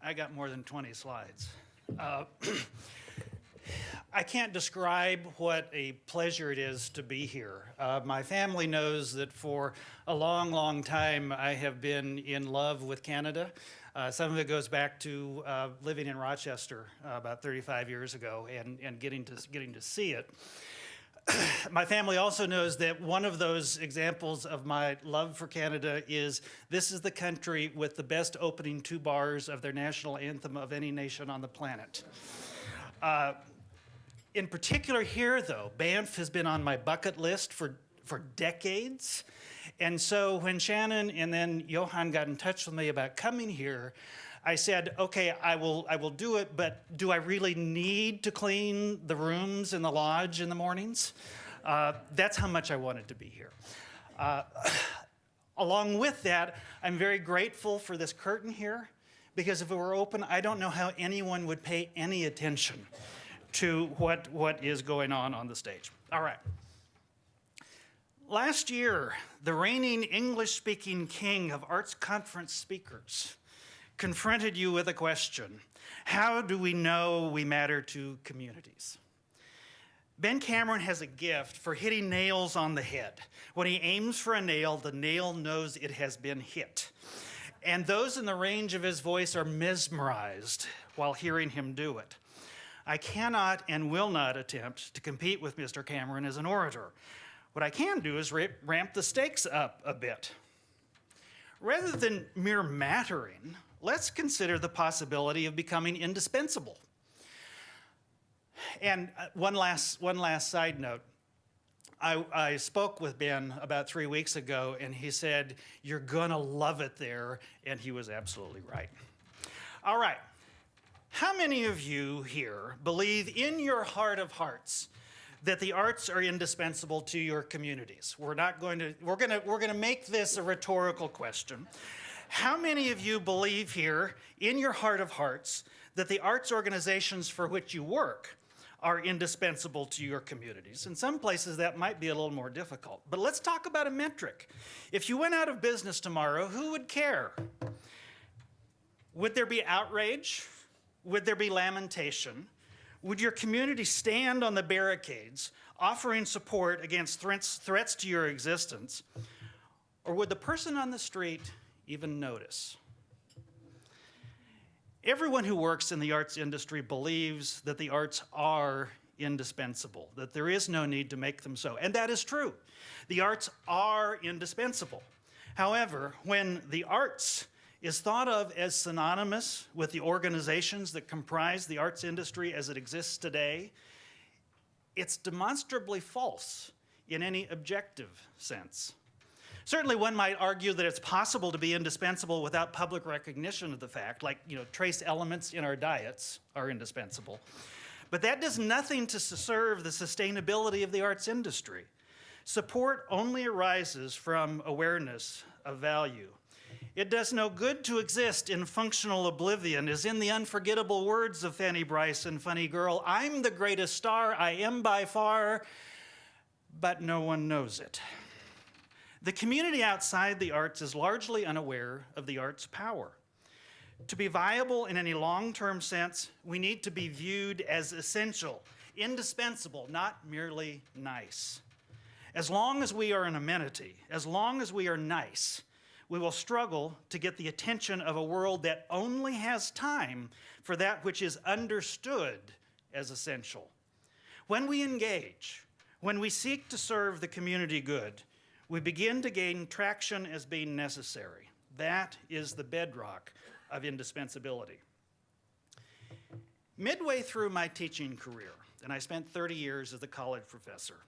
I got more than 20 slides. I can't describe what a pleasure it is to be here. My family knows that for a long, long time I have been in love with Canada. Some of it goes back to living in Rochester about 35 years ago and getting to see it. My family also knows that one of those examples of my love for Canada is this is the country with the best opening 2 bars of their national anthem of any nation on the planet. In particular here, though, Banff has been on my bucket list for decades. And so when Shannon and then Johan got in touch with me about coming here, I said, okay, I will do it, but do I really need to clean the rooms in the lodge in the mornings? That's how much I wanted to be here. Along with that, I'm very grateful for this curtain here, because if it were open, I don't know how anyone would pay any attention to what is going on the stage. All right. Last year, the reigning English-speaking king of arts conference speakers confronted you with a question: how do we know we matter to communities? Ben Cameron has a gift for hitting nails on the head. When he aims for a nail, the nail knows it has been hit. And those in the range of his voice are mesmerized while hearing him do it. I cannot and will not attempt to compete with Mr. Cameron as an orator. What I can do is ramp the stakes up a bit. Rather than mere mattering, let's consider the possibility of becoming indispensable. And one last side note. I spoke with Ben about 3 weeks ago, and he said, "You're gonna love it there," and he was absolutely right. All right. How many of you here believe in your heart of hearts that the arts are indispensable to your communities? We're gonna make this a rhetorical question. How many of you believe here in your heart of hearts that the arts organizations for which you work are indispensable to your communities? In some places that might be a little more difficult, but let's talk about a metric. If you went out of business tomorrow, who would care? Would there be outrage? Would there be lamentation? Would your community stand on the barricades, offering support against threats to your existence? Or would the person on the street even notice? Everyone who works in the arts industry believes that the arts are indispensable, that there is no need to make them so. And that is true. The arts are indispensable. However, when the arts is thought of as synonymous with the organizations that comprise the arts industry as it exists today, it's demonstrably false in any objective sense. Certainly one might argue that it's possible to be indispensable without public recognition of the fact, like, trace elements in our diets are indispensable. But that does nothing to serve the sustainability of the arts industry. Support only arises from awareness of value. It does no good to exist in functional oblivion, as in the unforgettable words of Fanny Bryce in Funny Girl, "I'm the greatest star, I am by far, but no one knows it." The community outside the arts is largely unaware of the arts' power. To be viable in any long-term sense, we need to be viewed as essential, indispensable, not merely nice. As long as we are an amenity, as long as we are nice, we will struggle to get the attention of a world that only has time for that which is understood as essential. When we engage, when we seek to serve the community good, we begin to gain traction as being necessary. That is the bedrock of indispensability. Midway through my teaching career, and I spent 30 years as a college professor,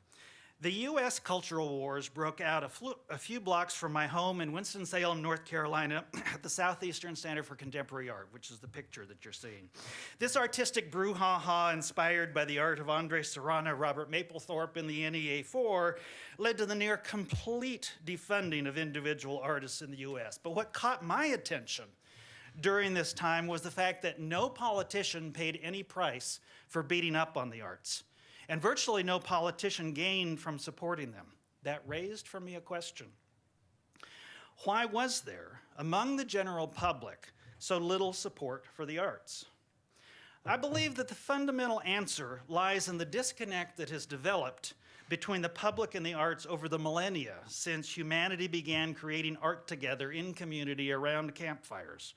the U.S. cultural wars broke out a few blocks from my home in Winston-Salem, North Carolina, at the Southeastern Center for Contemporary Art, which is the picture that you're seeing. This artistic brouhaha, inspired by the art of Andre Serrano, Robert Mapplethorpe, and the NEA4, led to the near complete defunding of individual artists in the U.S. But what caught my attention during this time was the fact that no politician paid any price for beating up on the arts. And virtually no politician gained from supporting them. That raised for me a question. Why was there, among the general public, so little support for the arts? I believe that the fundamental answer lies in the disconnect that has developed between the public and the arts over the millennia since humanity began creating art together in community around campfires.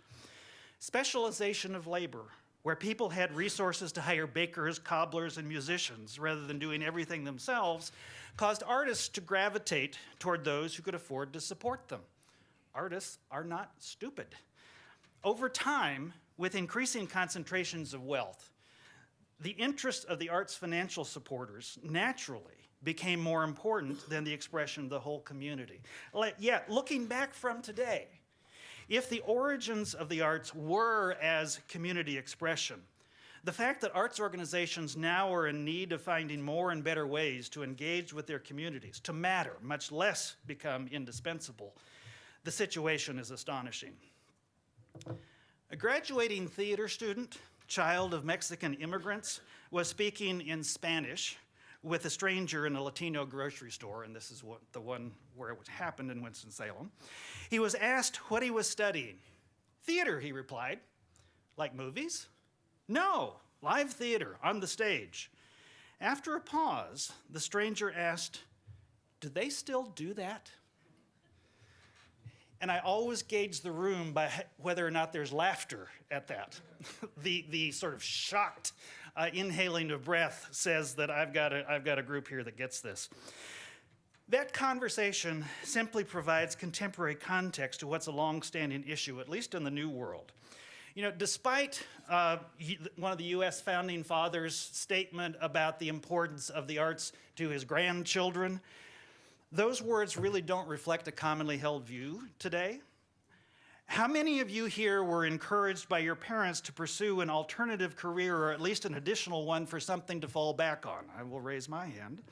Specialization of labor, where people had resources to hire bakers, cobblers, and musicians rather than doing everything themselves, caused artists to gravitate toward those who could afford to support them. Artists are not stupid. Over time, with increasing concentrations of wealth, the interest of the arts' financial supporters naturally became more important than the expression of the whole community. Yet, looking back from today, if the origins of the arts were as community expression, the fact that arts organizations now are in need of finding more and better ways to engage with their communities, to matter, much less become indispensable, the situation is astonishing. A graduating theater student, child of Mexican immigrants, was speaking in Spanish with a stranger in a Latino grocery store, and this is the one where it happened in Winston-Salem. He was asked what he was studying. Theater, he replied. Like movies? No, live theater on the stage. After a pause, the stranger asked, do they still do that? And I always gauge the room by whether or not there's laughter at that. the sort of shocked inhaling of breath says that I've got a group here that gets this. That conversation simply provides contemporary context to what's a long-standing issue, at least in the New World. You know, despite one of the U.S. founding fathers' statement about the importance of the arts to his grandchildren, those words really don't reflect a commonly held view today. How many of you here were encouraged by your parents to pursue an alternative career, or at least an additional one, for something to fall back on? I will raise my hand.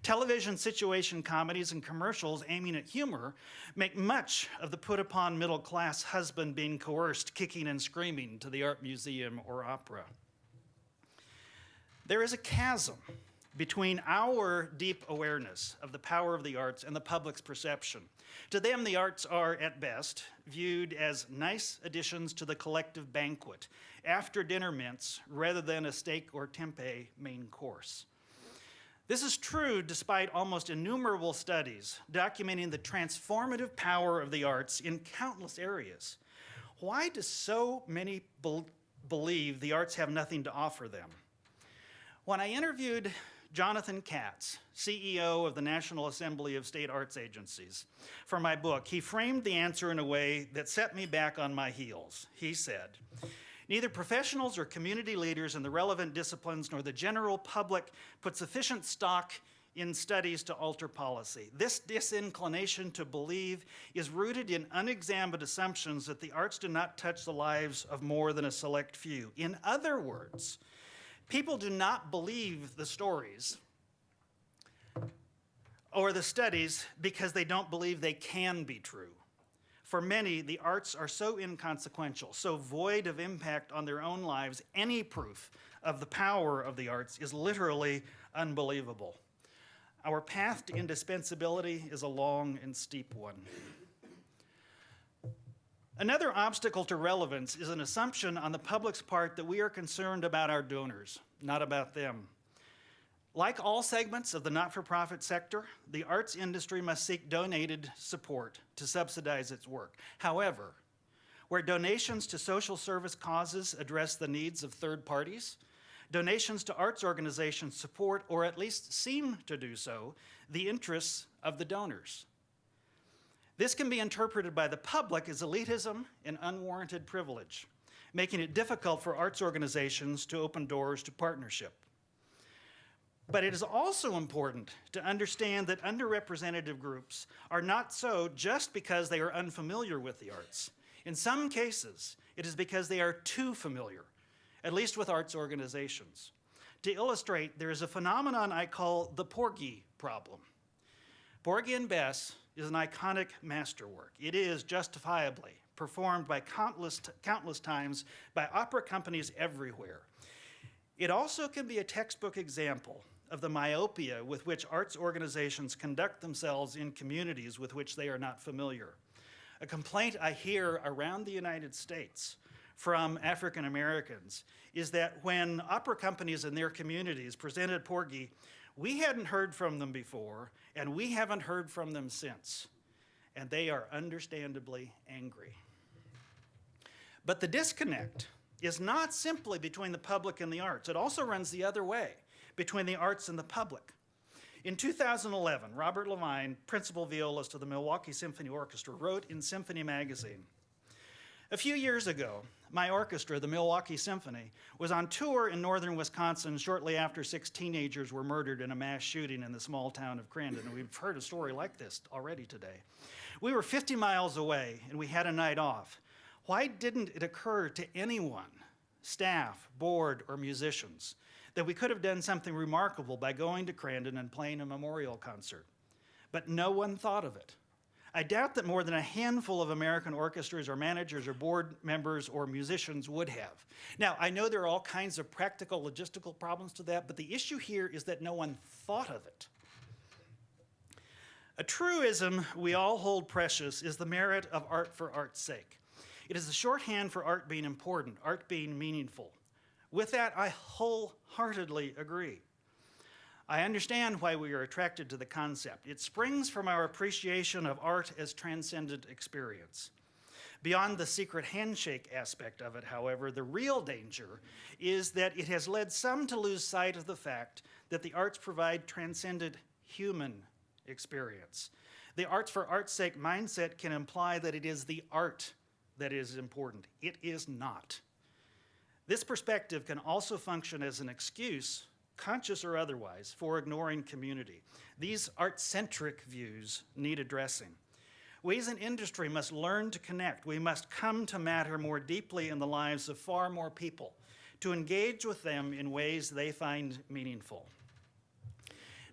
Television situation comedies and commercials aiming at humor make much of the put-upon middle-class husband being coerced, kicking and screaming to the art museum or opera. There is a chasm between our deep awareness of the power of the arts and the public's perception. To them, the arts are, at best, viewed as nice additions to the collective banquet, after-dinner mints, rather than a steak or tempeh main course. This is true despite almost innumerable studies documenting the transformative power of the arts in countless areas. Why do so many believe the arts have nothing to offer them? When I interviewed Jonathan Katz, CEO of the National Assembly of State Arts Agencies, for my book, he framed the answer in a way that set me back on my heels. He said, neither professionals or community leaders in the relevant disciplines nor the general public put sufficient stock in studies to alter policy. This disinclination to believe is rooted in unexamined assumptions that the arts do not touch the lives of more than a select few. In other words, people do not believe the stories or the studies because they don't believe they can be true. For many, the arts are so inconsequential, so void of impact on their own lives, any proof of the power of the arts is literally unbelievable. Our path to indispensability is a long and steep one. Another obstacle to relevance is an assumption on the public's part that we are concerned about our donors, not about them. Like all segments of the not-for-profit sector, the arts industry must seek donated support to subsidize its work. However, where donations to social service causes address the needs of third parties, donations to arts organizations support, or at least seem to do so, the interests of the donors. This can be interpreted by the public as elitism and unwarranted privilege, making it difficult for arts organizations to open doors to partnership. But it is also important to understand that underrepresented groups are not so just because they are unfamiliar with the arts. In some cases, it is because they are too familiar, at least with arts organizations. To illustrate, there is a phenomenon I call the Porky Problem. Porgy and Bess is an iconic masterwork. It is justifiably performed by countless times by opera companies everywhere. It also can be a textbook example of the myopia with which arts organizations conduct themselves in communities with which they are not familiar. A complaint I hear around the United States from African Americans is that when opera companies in their communities presented Porgy, we hadn't heard from them before, and we haven't heard from them since. And they are understandably angry. But the disconnect is not simply between the public and the arts. It also runs the other way, between the arts and the public. In 2011, Robert Levine, principal violist of the Milwaukee Symphony Orchestra, wrote in Symphony magazine, "A few years ago, my orchestra, the Milwaukee Symphony, was on tour in northern Wisconsin shortly after 6 teenagers were murdered in a mass shooting in the small town of Crandon." And we've heard a story like this already today. "We were 50 miles away and we had a night off. Why didn't it occur to anyone, staff, board, or musicians, that we could have done something remarkable by going to Crandon and playing a memorial concert? But no one thought of it. I doubt that more than a handful of American orchestras or managers or board members or musicians would have." Now, I know there are all kinds of practical, logistical problems to that, but the issue here is that no one thought of it. A truism we all hold precious is the merit of art for art's sake. It is a shorthand for art being important, art being meaningful. With that, I wholeheartedly agree. I understand why we are attracted to the concept. It springs from our appreciation of art as transcendent experience. Beyond the secret handshake aspect of it, however, the real danger is that it has led some to lose sight of the fact that the arts provide transcendent human experience. The arts for art's sake mindset can imply that it is the art that is important. It is not. This perspective can also function as an excuse, conscious or otherwise, for ignoring community. These art-centric views need addressing. We as an industry must learn to connect. We must come to matter more deeply in the lives of far more people, to engage with them in ways they find meaningful.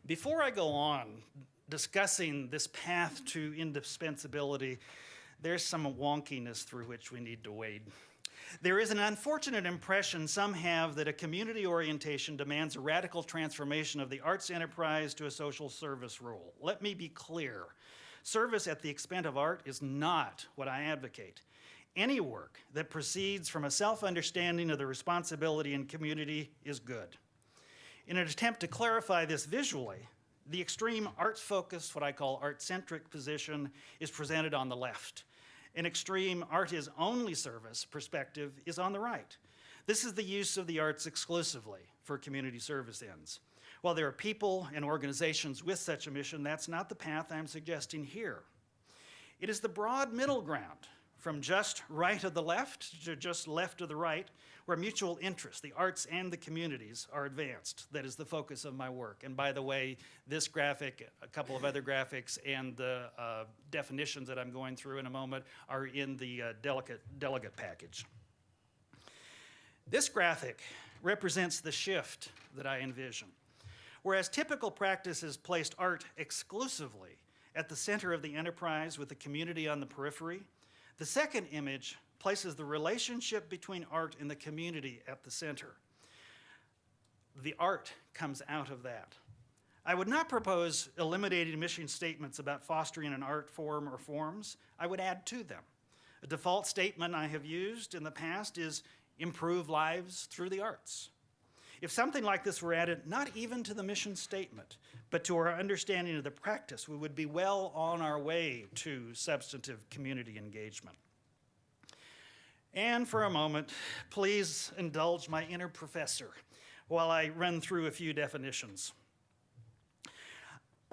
Before I go on discussing this path to indispensability, there's some wonkiness through which we need to wade. There is an unfortunate impression some have that a community orientation demands a radical transformation of the arts enterprise to a social service role. Let me be clear. Service at the expense of art is not what I advocate. Any work that proceeds from a self-understanding of the responsibility in community is good. In an attempt to clarify this visually, the extreme arts-focused, what I call art-centric position, is presented on the left. An extreme art-is-only service perspective is on the right. This is the use of the arts exclusively for community service ends. While there are people and organizations with such a mission, that's not the path I'm suggesting here. It is the broad middle ground, from just right of the left to just left of the right, where mutual interest, the arts and the communities, are advanced. That is the focus of my work. And by the way, this graphic, a couple of other graphics, and the definitions that I'm going through in a moment are in the delegate package. This graphic represents the shift that I envision. Whereas typical practice has placed art exclusively at the center of the enterprise with the community on the periphery, the second image places the relationship between art and the community at the center. The art comes out of that. I would not propose eliminating mission statements about fostering an art form or forms. I would add to them. A default statement I have used in the past is improve lives through the arts. If something like this were added, not even to the mission statement, but to our understanding of the practice, we would be well on our way to substantive community engagement. And for a moment, please indulge my inner professor while I run through a few definitions.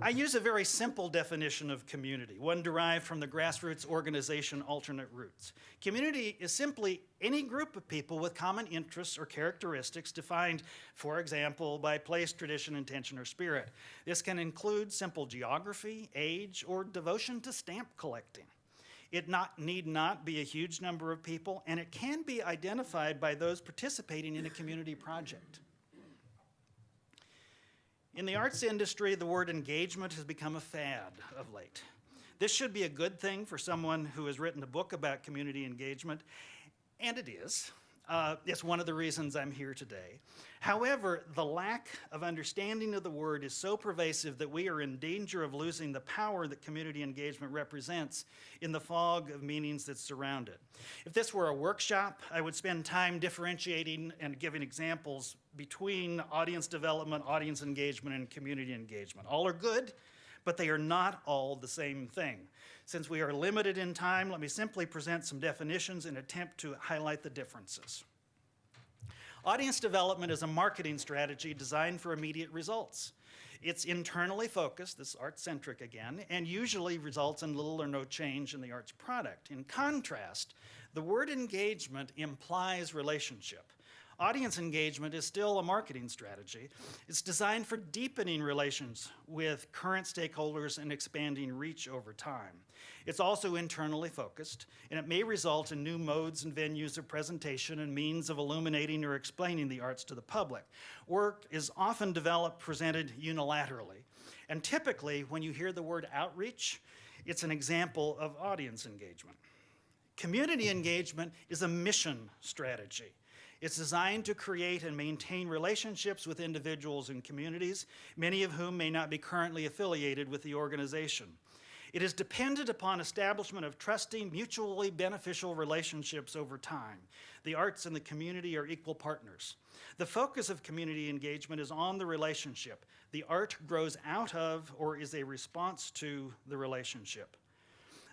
I use a very simple definition of community, one derived from the grassroots organization Alternate Roots. Community is simply any group of people with common interests or characteristics defined, for example, by place, tradition, intention, or spirit. This can include simple geography, age, or devotion to stamp collecting. It need not be a huge number of people, and it can be identified by those participating in a community project. In the arts industry, the word engagement has become a fad of late. This should be a good thing for someone who has written a book about community engagement, and it is. It's one of the reasons I'm here today. However, the lack of understanding of the word is so pervasive that we are in danger of losing the power that community engagement represents in the fog of meanings that surround it. If this were a workshop, I would spend time differentiating and giving examples between audience development, audience engagement, and community engagement. All are good, but they are not all the same thing. Since we are limited in time, let me simply present some definitions and attempt to highlight the differences. Audience development is a marketing strategy designed for immediate results. It's internally focused, this is art-centric again, and usually results in little or no change in the art's product. In contrast, the word engagement implies relationship. Audience engagement is still a marketing strategy. It's designed for deepening relations with current stakeholders and expanding reach over time. It's also internally focused, and it may result in new modes and venues of presentation and means of illuminating or explaining the arts to the public. Work is often developed, presented unilaterally. And typically, when you hear the word outreach, it's an example of audience engagement. Community engagement is a mission strategy. It's designed to create and maintain relationships with individuals and communities, many of whom may not be currently affiliated with the organization. It is dependent upon establishment of trusting, mutually beneficial relationships over time. The arts and the community are equal partners. The focus of community engagement is on the relationship. The art grows out of or is a response to the relationship.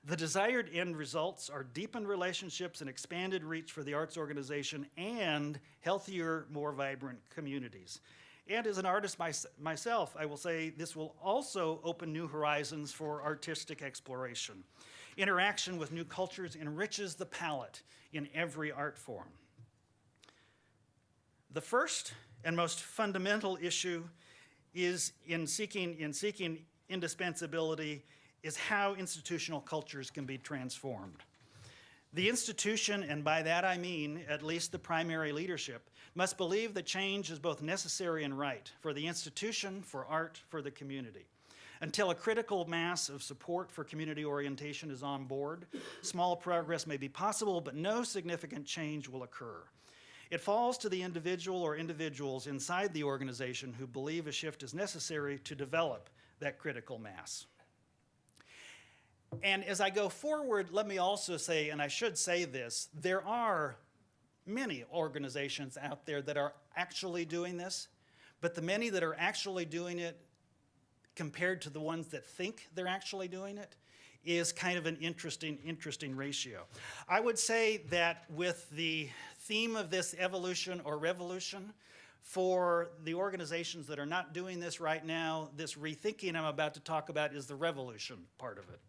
The desired end results are deepened relationships and expanded reach for the arts organization and healthier, more vibrant communities. And as an artist myself, I will say this will also open new horizons for artistic exploration. Interaction with new cultures enriches the palette in every art form. The first and most fundamental issue is in seeking indispensability is how institutional cultures can be transformed. The institution, and by that I mean at least the primary leadership, must believe that change is both necessary and right for the institution, for art, for the community. Until a critical mass of support for community orientation is on board, small progress may be possible, but no significant change will occur. It falls to the individual or individuals inside the organization who believe a shift is necessary to develop that critical mass. And as I go forward, let me also say, and I should say this, there are many organizations out there that are actually doing this, but the many that are actually doing it compared to the ones that think they're actually doing it is kind of an interesting ratio. I would say that with the theme of this evolution or revolution, for the organizations that are not doing this right now, this rethinking I'm about to talk about is the revolution part of it.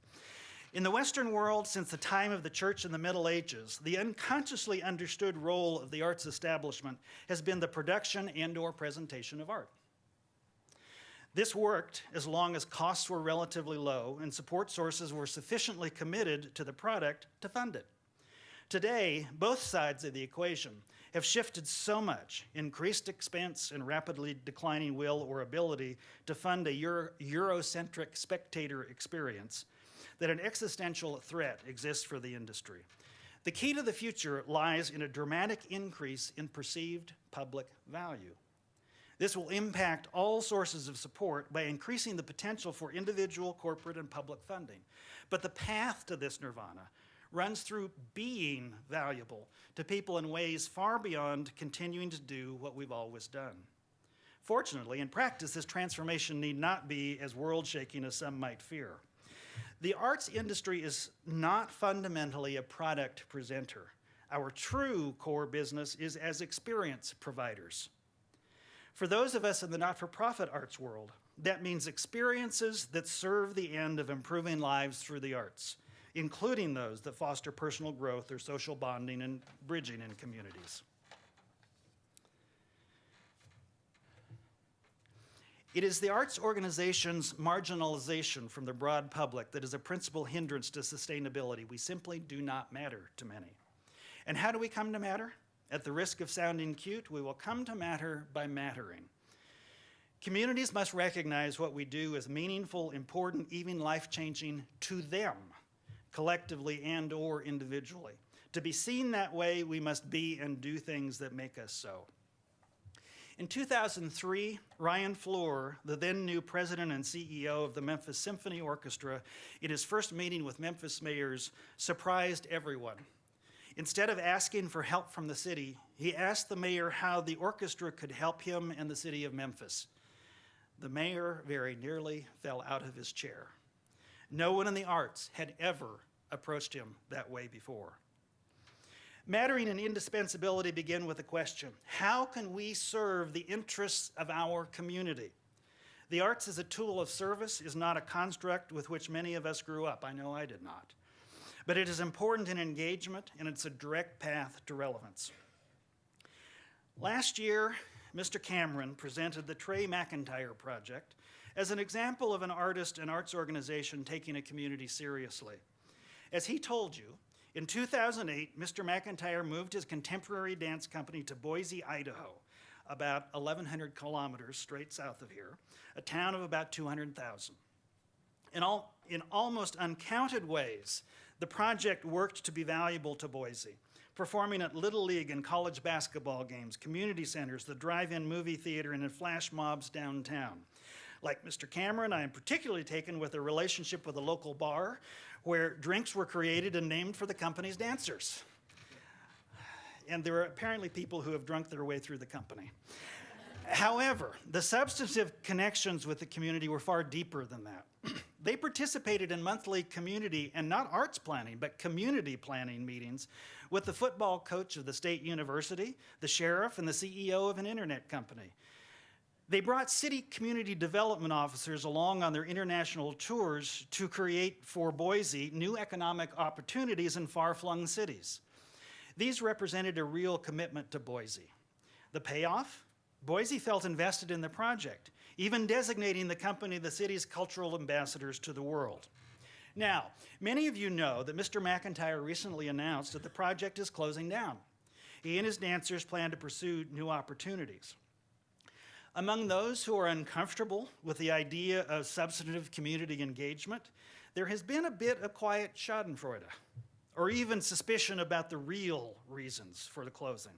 In the Western world, since the time of the church in the Middle Ages, the unconsciously understood role of the arts establishment has been the production and/or presentation of art. This worked as long as costs were relatively low and support sources were sufficiently committed to the product to fund it. Today, both sides of the equation have shifted so much, increased expense and rapidly declining will or ability to fund a Eurocentric spectator experience, that an existential threat exists for the industry. The key to the future lies in a dramatic increase in perceived public value. This will impact all sources of support by increasing the potential for individual, corporate, and public funding. But the path to this nirvana runs through being valuable to people in ways far beyond continuing to do what we've always done. Fortunately, in practice, this transformation need not be as world-shaking as some might fear. The arts industry is not fundamentally a product presenter. Our true core business is as experience providers. For those of us in the not-for-profit arts world, that means experiences that serve the end of improving lives through the arts, including those that foster personal growth or social bonding and bridging in communities. It is the arts organization's marginalization from the broad public that is a principal hindrance to sustainability. We simply do not matter to many. And how do we come to matter? At the risk of sounding cute, we will come to matter by mattering. Communities must recognize what we do as meaningful, important, even life-changing to them, collectively and/or individually. To be seen that way, we must be and do things that make us so. In 2003, Ryan Fleur, the then new president and CEO of the Memphis Symphony Orchestra, in his first meeting with Memphis mayors, surprised everyone. Instead of asking for help from the city, he asked the mayor how the orchestra could help him and the city of Memphis. The mayor very nearly fell out of his chair. No one in the arts had ever approached him that way before. Mattering and indispensability begin with the question, how can we serve the interests of our community? The arts as a tool of service is not a construct with which many of us grew up. I know I did not. But it is important in engagement, and it's a direct path to relevance. Last year, Mr. Cameron presented the Trey McIntyre Project as an example of an artist and arts organization taking a community seriously. As he told you, in 2008, Mr. McIntyre moved his contemporary dance company to Boise, Idaho, about 1,100 kilometers straight south of here, a town of about 200,000. In almost uncounted ways, the project worked to be valuable to Boise, performing at Little League and college basketball games, community centers, the drive-in movie theater, and in flash mobs downtown. Like Mr. Cameron, I am particularly taken with a relationship with a local bar where drinks were created and named for the company's dancers. And there are apparently people who have drunk their way through the company. However, the substantive connections with the community were far deeper than that. They participated in monthly community, and not arts planning, but community planning meetings with the football coach of the state university, the sheriff, and the CEO of an internet company. They brought city community development officers along on their international tours to create for Boise new economic opportunities in far-flung cities. These represented a real commitment to Boise. The payoff? Boise felt invested in the project, even designating the company the city's cultural ambassadors to the world. Now, many of you know that Mr. McIntyre recently announced that the project is closing down. He and his dancers plan to pursue new opportunities. Among those who are uncomfortable with the idea of substantive community engagement, there has been a bit of quiet schadenfreude, or even suspicion about the real reasons for the closing.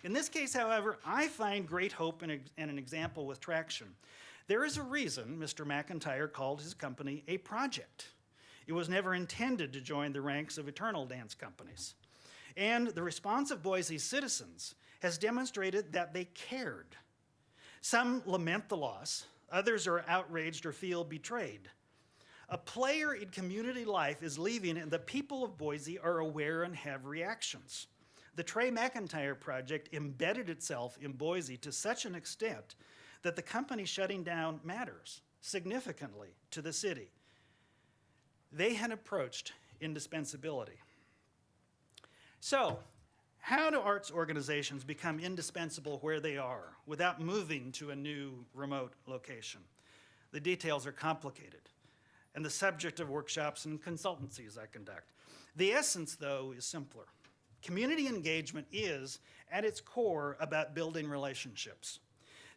In this case, however, I find great hope in an example with traction. There is a reason Mr. McIntyre called his company a project. It was never intended to join the ranks of eternal dance companies. And the response of Boise's citizens has demonstrated that they cared. Some lament the loss, others are outraged or feel betrayed. A player in community life is leaving, and the people of Boise are aware and have reactions. The Trey McIntyre Project embedded itself in Boise to such an extent that the company shutting down matters significantly to the city. They had approached indispensability. So, how do arts organizations become indispensable where they are without moving to a new remote location? The details are complicated and the subject of workshops and consultancies I conduct. The essence, though, is simpler. Community engagement is, at its core, about building relationships.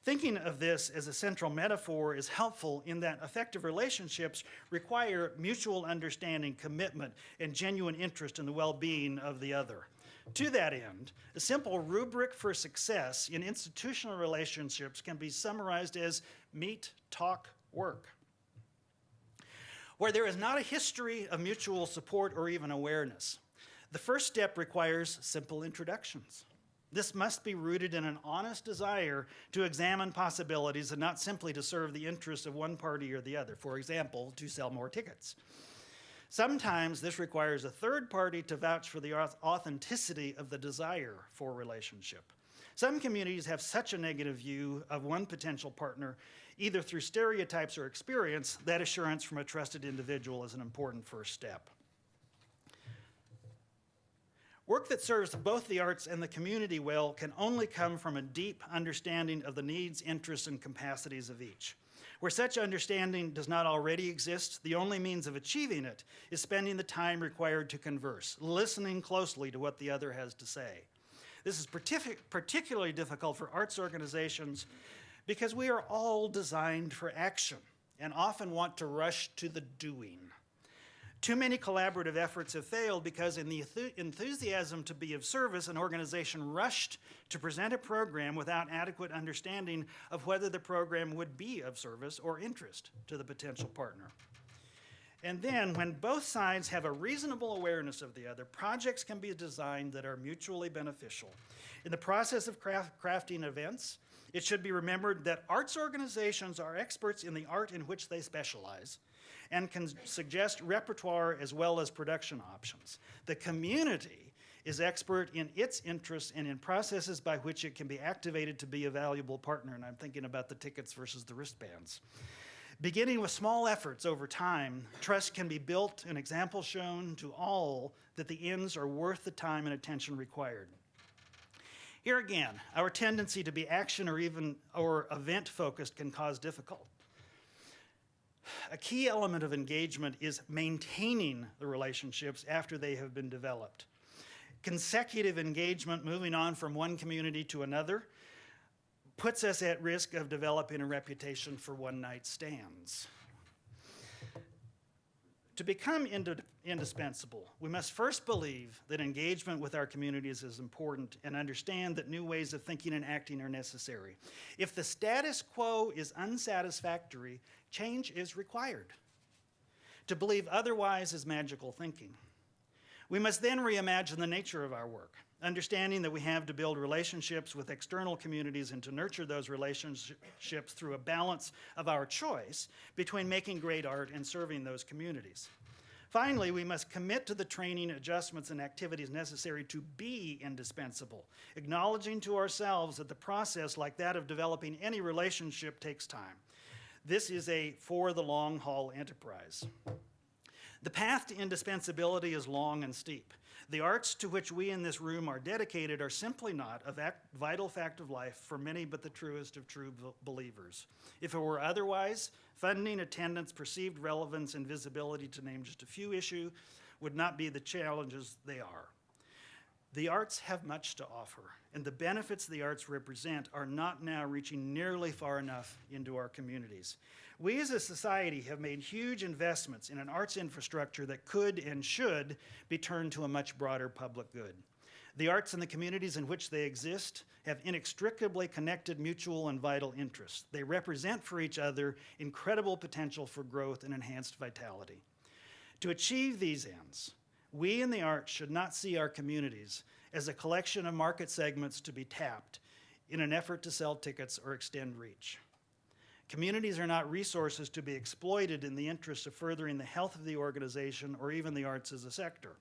Thinking of this as a central metaphor is helpful in that effective relationships require mutual understanding, commitment, and genuine interest in the well-being of the other. To that end, a simple rubric for success in institutional relationships can be summarized as meet, talk, work. Where there is not a history of mutual support or even awareness, the first step requires simple introductions. This must be rooted in an honest desire to examine possibilities and not simply to serve the interests of one party or the other. For example, to sell more tickets. Sometimes this requires a third party to vouch for the authenticity of the desire for relationship. Some communities have such a negative view of one potential partner, either through stereotypes or experience, that assurance from a trusted individual is an important first step. Work that serves both the arts and the community well can only come from a deep understanding of the needs, interests, and capacities of each. Where such understanding does not already exist, the only means of achieving it is spending the time required to converse, listening closely to what the other has to say. This is particularly difficult for arts organizations because we are all designed for action and often want to rush to the doing. Too many collaborative efforts have failed because in the enthusiasm to be of service, an organization rushed to present a program without adequate understanding of whether the program would be of service or interest to the potential partner. And then, when both sides have a reasonable awareness of the other, projects can be designed that are mutually beneficial. In the process of crafting events, it should be remembered that arts organizations are experts in the art in which they specialize and can suggest repertoire as well as production options. The community is expert in its interests and in processes by which it can be activated to be a valuable partner, and I'm thinking about the tickets versus the wristbands. Beginning with small efforts over time, trust can be built and examples shown to all that the ends are worth the time and attention required. Here again, our tendency to be action or event focused can cause difficulty. A key element of engagement is maintaining the relationships after they have been developed. Consecutive engagement, moving on from one community to another, puts us at risk of developing a reputation for one-night stands. To become indispensable, we must first believe that engagement with our communities is important and understand that new ways of thinking and acting are necessary. If the status quo is unsatisfactory, change is required. To believe otherwise is magical thinking. We must then reimagine the nature of our work, understanding that we have to build relationships with external communities and to nurture those relationships through a balance of our choice between making great art and serving those communities. Finally, we must commit to the training, adjustments, and activities necessary to be indispensable, acknowledging to ourselves that the process, like that of developing any relationship, takes time. This is a for the long haul enterprise. The path to indispensability is long and steep. The arts to which we in this room are dedicated are simply not a vital fact of life for many but the truest of true believers. If it were otherwise, funding, attendance, perceived relevance, and visibility, to name just a few issues, would not be the challenges they are. The arts have much to offer, and the benefits the arts represent are not now reaching nearly far enough into our communities. We as a society have made huge investments in an arts infrastructure that could and should be turned to a much broader public good. The arts and the communities in which they exist have inextricably connected mutual and vital interests. They represent for each other incredible potential for growth and enhanced vitality. To achieve these ends, we in the arts should not see our communities as a collection of market segments to be tapped in an effort to sell tickets or extend reach. Communities are not resources to be exploited in the interest of furthering the health of the organization or even the arts as a sector.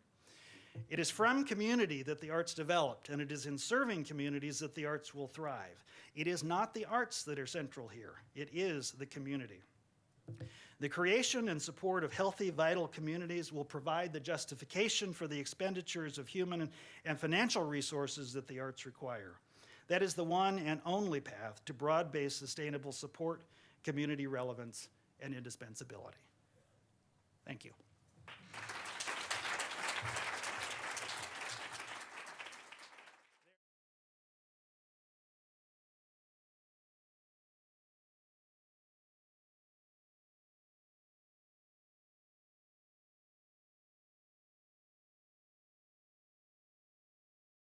It is from community that the arts developed, and it is in serving communities that the arts will thrive. It is not the arts that are central here. It is the community. The creation and support of healthy, vital communities will provide the justification for the expenditures of human and financial resources that the arts require. That is the one and only path to broad-based sustainable support, community relevance, and indispensability. Thank you.